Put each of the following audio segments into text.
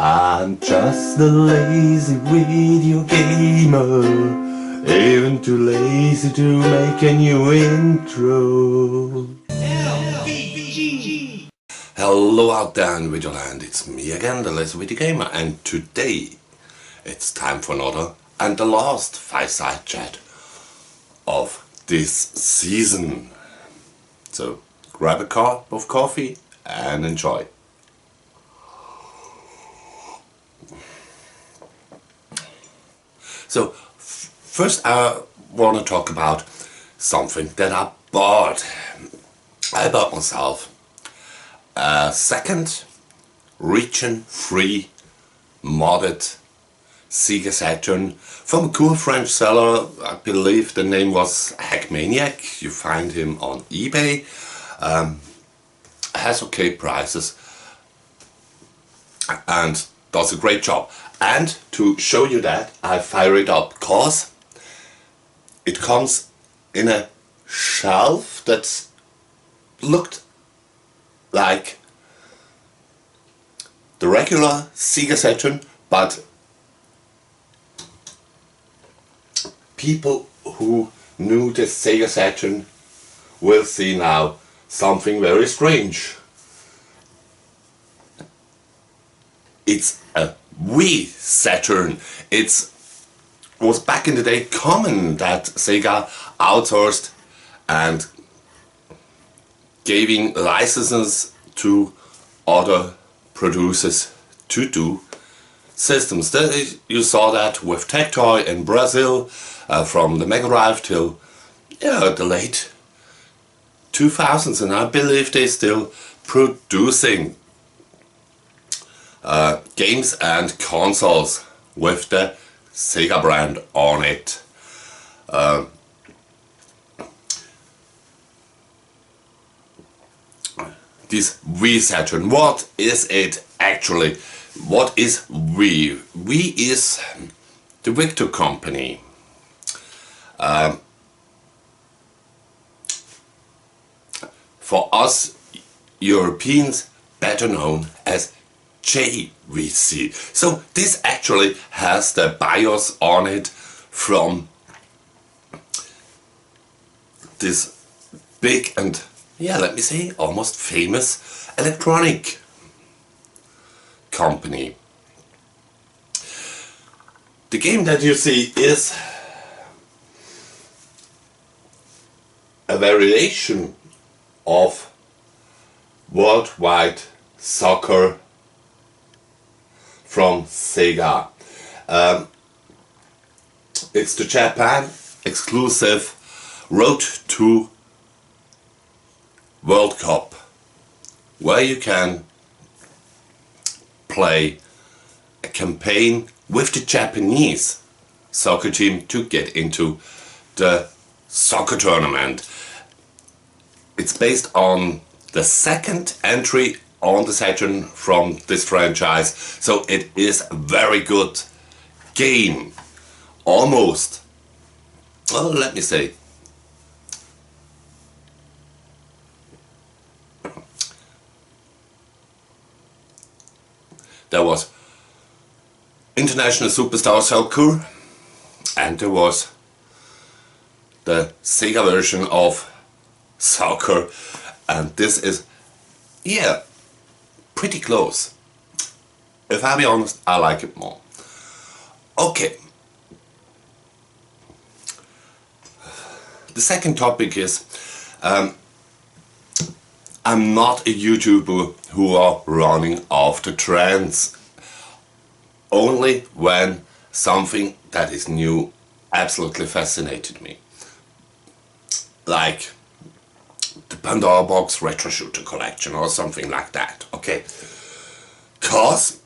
I'm just a lazy video gamer, even too lazy to make a new intro. Hello out there in Videoland, it's me again, the lazy video gamer, and today it's time for another and the last Fireside chat of this season. So grab a cup of coffee and enjoy. So first I want to talk about something that I bought. I bought myself a second region-free modded Sega Saturn from a cool French seller. I believe the name was Hackmaniac. You find him on eBay. Has okay prices and does a great job. And to show you that, I fire it up because it comes in a shelf that looked like the regular Sega Saturn, but people who knew the Sega Saturn will see now something very strange. It's a Wii Saturn. It was back in the day common that Sega outsourced and giving licenses to other producers to do systems. You saw that with Tectoy in Brazil, from the Mega Drive till the late 2000s, and I believe they're still producing games and consoles with the Sega brand on it. This Wii Saturn, what is it actually? What is Wii? Wii is the Victor company. For us Europeans, better known as JVC. So this actually has the BIOS on it from this big and, let me say, almost famous electronic company. The game that you see is a variation of Worldwide Soccer from Sega. It's the Japan exclusive Road to World Cup, where you can play a campaign with the Japanese soccer team to get into the soccer tournament. It's based on the second entry on the Saturn from this franchise, so it is a very good game. Almost, well, let me say, there was International Superstar Soccer and there was the Sega version of soccer, and this is pretty close. If I be honest, I like it more. Okay. The second topic is I'm not a YouTuber who are running after trends. Only when something that is new absolutely fascinated me. Like the Pandora Box Retro Shooter Collection or something like that, okay? Cause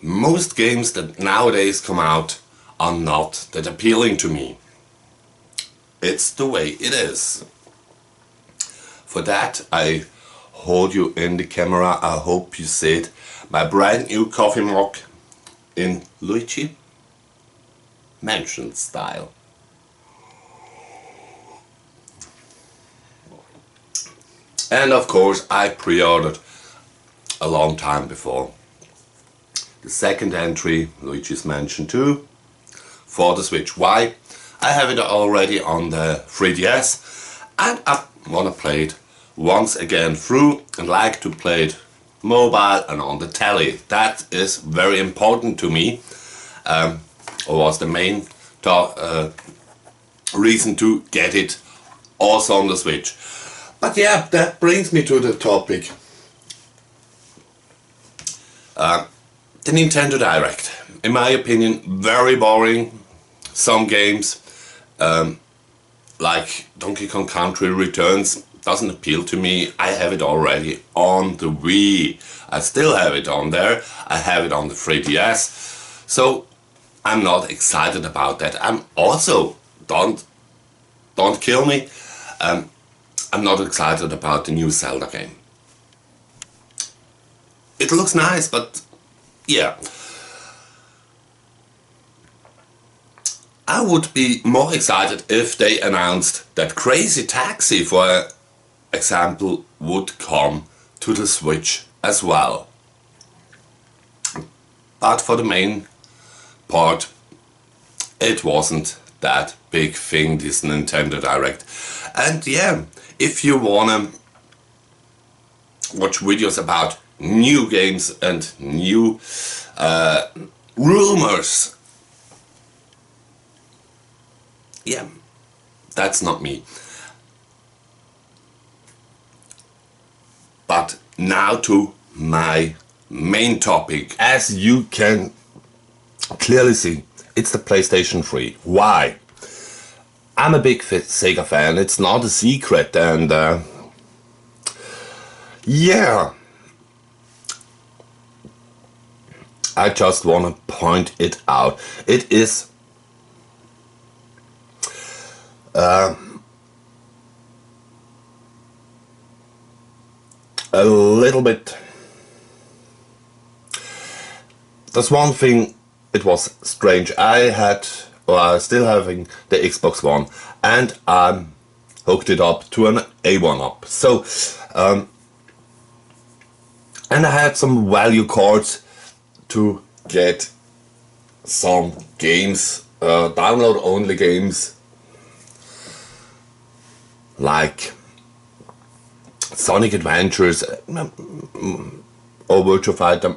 most games that nowadays come out are not that appealing to me. It's the way it is. For that I hold you in the camera, I hope you see it, my brand new coffee mug in Luigi Mansion style. And of course I pre-ordered a long time before the second entry, Luigi's Mansion 2, for the Switch. Why? I have it already on the 3DS and I want to play it once again through and like to play it mobile and on the telly. That is very important to me, or was the main reason to get it also on the Switch. But yeah, that brings me to the topic. The Nintendo Direct. In my opinion, very boring. Some games, like Donkey Kong Country Returns, doesn't appeal to me. I have it already on the Wii. I still have it on there. I have it on the 3DS. So I'm not excited about that. I'm also, don't kill me, I'm not excited about the new Zelda game. It looks nice, but yeah. I would be more excited if they announced that Crazy Taxi, for example, would come to the Switch as well. But for the main part, it wasn't that big thing, this Nintendo Direct. And yeah, if you wanna watch videos about new games and new rumors, yeah, that's not me. But now to my main topic. As you can clearly see, it's the PlayStation 3. Why? I'm a big Sega fan, it's not a secret, and yeah, I just want to point it out. It is a little bit. That's one thing. It was strange. I had, or still having the Xbox One, and I hooked it up to an A1 up. So, and I had some value cards to get some games, download only games, like Sonic Adventures or Virtua Fighter,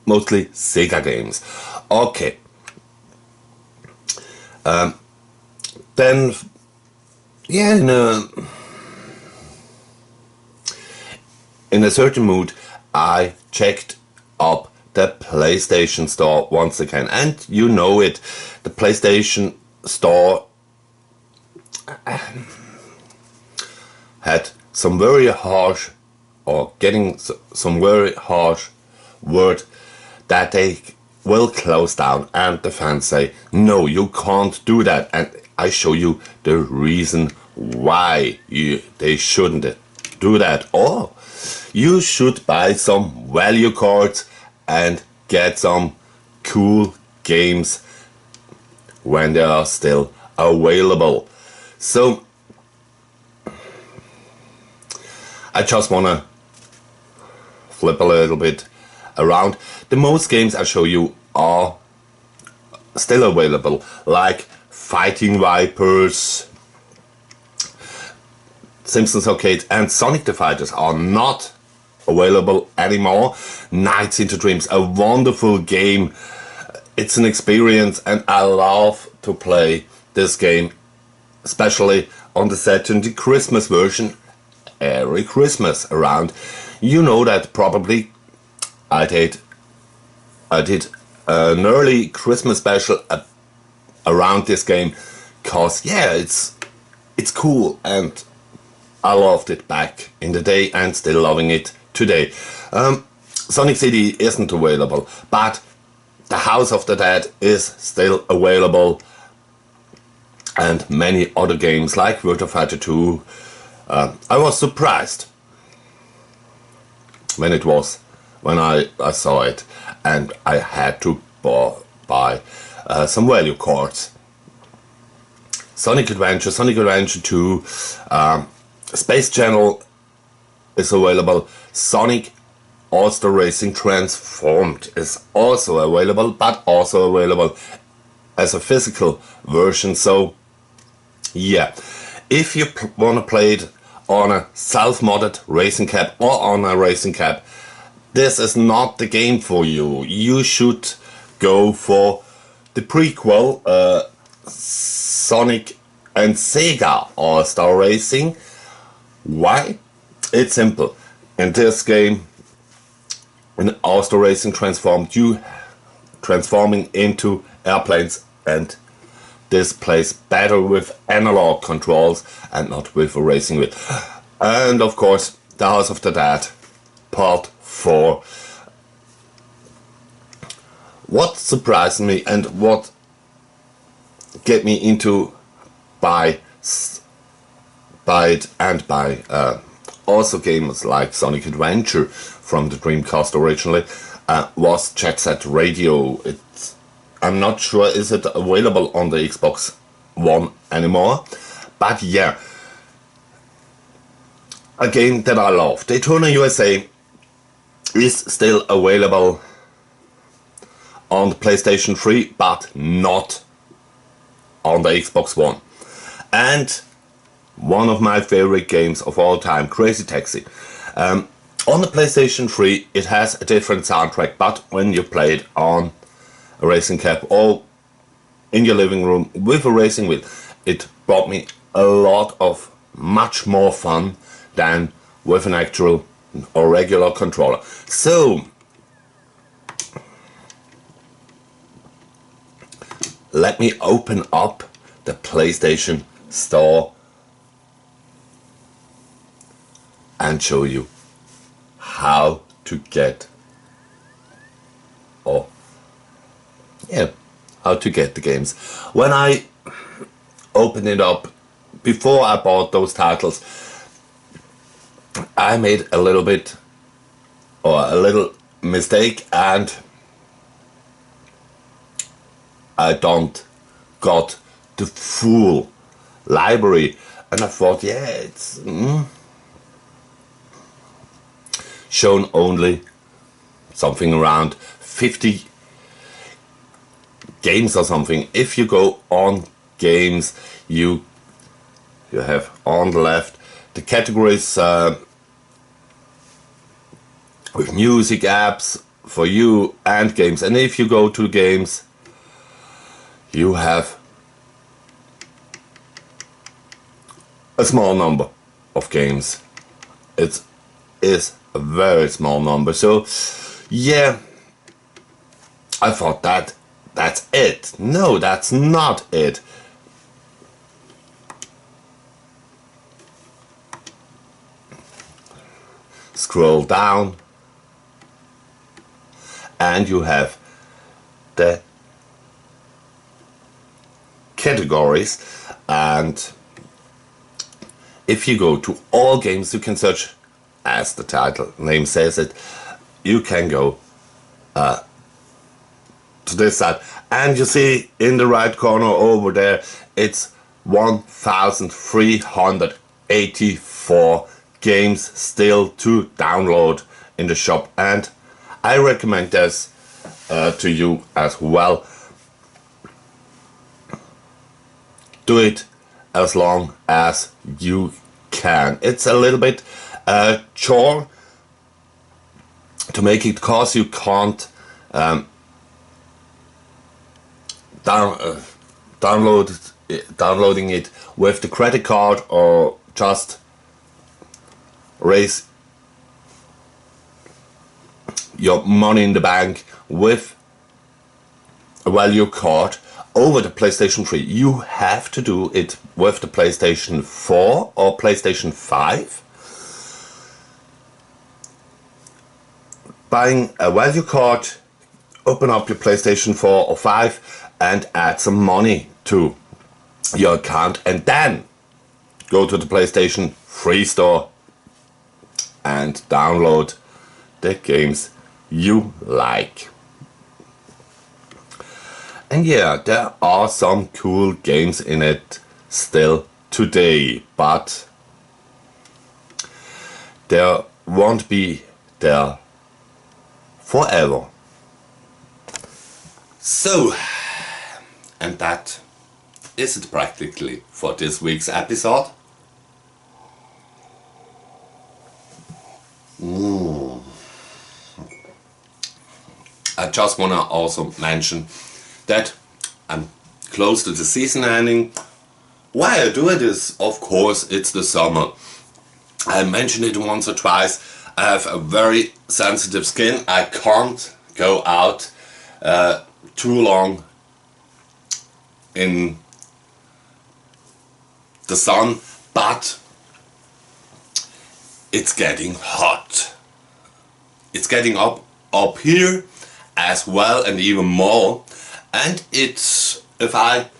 mostly Sega games. Okay. Then, yeah, in a certain mood, I checked up the PlayStation Store once again, and you know it, the PlayStation Store had some very harsh, or getting some very harsh word that they will close down, and the fans say, no, you can't do that, and I show you the reason why they shouldn't do that. Or you should buy some value cards and get some cool games when they are still available. So I just wanna flip a little bit around. The most games I show you are still available, like Fighting Vipers, Simpsons Arcade, and Sonic the Fighters are not available anymore. Nights into Dreams, a wonderful game. It's an experience, and I love to play this game, especially on the Saturn, the Christmas version, every Christmas around. You know that probably. I did an early Christmas special around this game, cause yeah, it's cool, and I loved it back in the day and still loving it today. Sonic City isn't available, but the House of the Dead is still available, and many other games like Virtua Fighter 2. I was surprised when I saw it, and I had to buy some value cards. Sonic Adventure 2, Space Channel is available, Sonic All-Star Racing Transformed is also available, but also available as a physical version. So yeah, if you want to play it on a self-modded racing cab or on a racing cab, this is not the game for you. You should go for the prequel, Sonic and Sega All-Star Racing. Why? It's simple. In this game, in All-Star Racing Transformed, you transforming into airplanes, and this plays better with analog controls and not with a racing wheel. And of course, the House of the Dead Part 4. What surprised me and what get me into buy it and buy also games like Sonic Adventure from the Dreamcast originally was Jet Set Radio. I'm not sure is it available on the Xbox One anymore, but yeah, a game that I love. Daytona USA is still available on the PlayStation 3, but not on the Xbox One. And one of my favorite games of all time, Crazy Taxi. On the PlayStation 3 it has a different soundtrack, but when you play it on a racing cab or in your living room with a racing wheel, it brought me a lot of much more fun than with an actual or regular controller. So let me open up the PlayStation Store and show you how to get how to get the games. When I opened it up, before I bought those titles, I made a little mistake, and I don't got the full library, and I thought, yeah, it's shown only something around 50 games or something. If you go on games, you have on the left the categories with music, apps for you, and games. And if you go to games, you have a small number of games. It is a very small number. So yeah, I thought that's it. No, that's not it. Scroll down and you have the categories, and if you go to all games, you can search, as the title name says it, you can go to this side, and you see in the right corner over there, it's 1,384 games still to download in the shop, and I recommend this to you as well. Do it as long as you can. It's a little bit chore to make it, cause you can't downloading it with the credit card or just raise your money in the bank with a value card over the PlayStation 3. You have to do it with the PlayStation 4 or PlayStation 5. Buying a value card, open up your PlayStation 4 or 5 and add some money to your account, and then go to the PlayStation 3 store and download the games you like. And yeah, there are some cool games in it still today, but there won't be there forever. So, and that is it practically for this week's episode. I just wanna also mention that I'm close to the season ending. Why I do it is, of course, it's the summer. I mentioned it once or twice. I have a very sensitive skin. I can't go out too long in the sun, but it's getting hot. It's getting up here as well, and even more. And it's, if I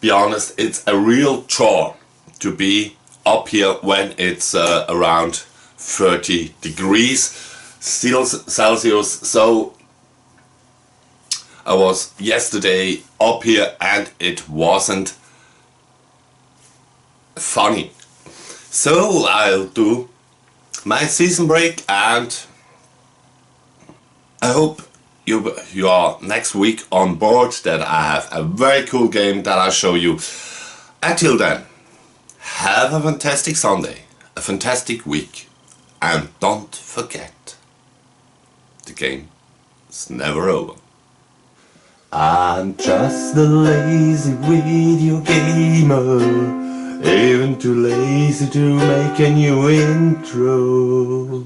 be honest, it's a real chore to be up here when it's around 30 degrees Celsius. So I was yesterday up here and it wasn't funny. So I'll do my season break, and I hope you are next week on board, that I have a very cool game that I'll show you. Until then, have a fantastic Sunday, a fantastic week, and don't forget, the game is never over. I'm just a lazy video gamer, even too lazy to make a new intro.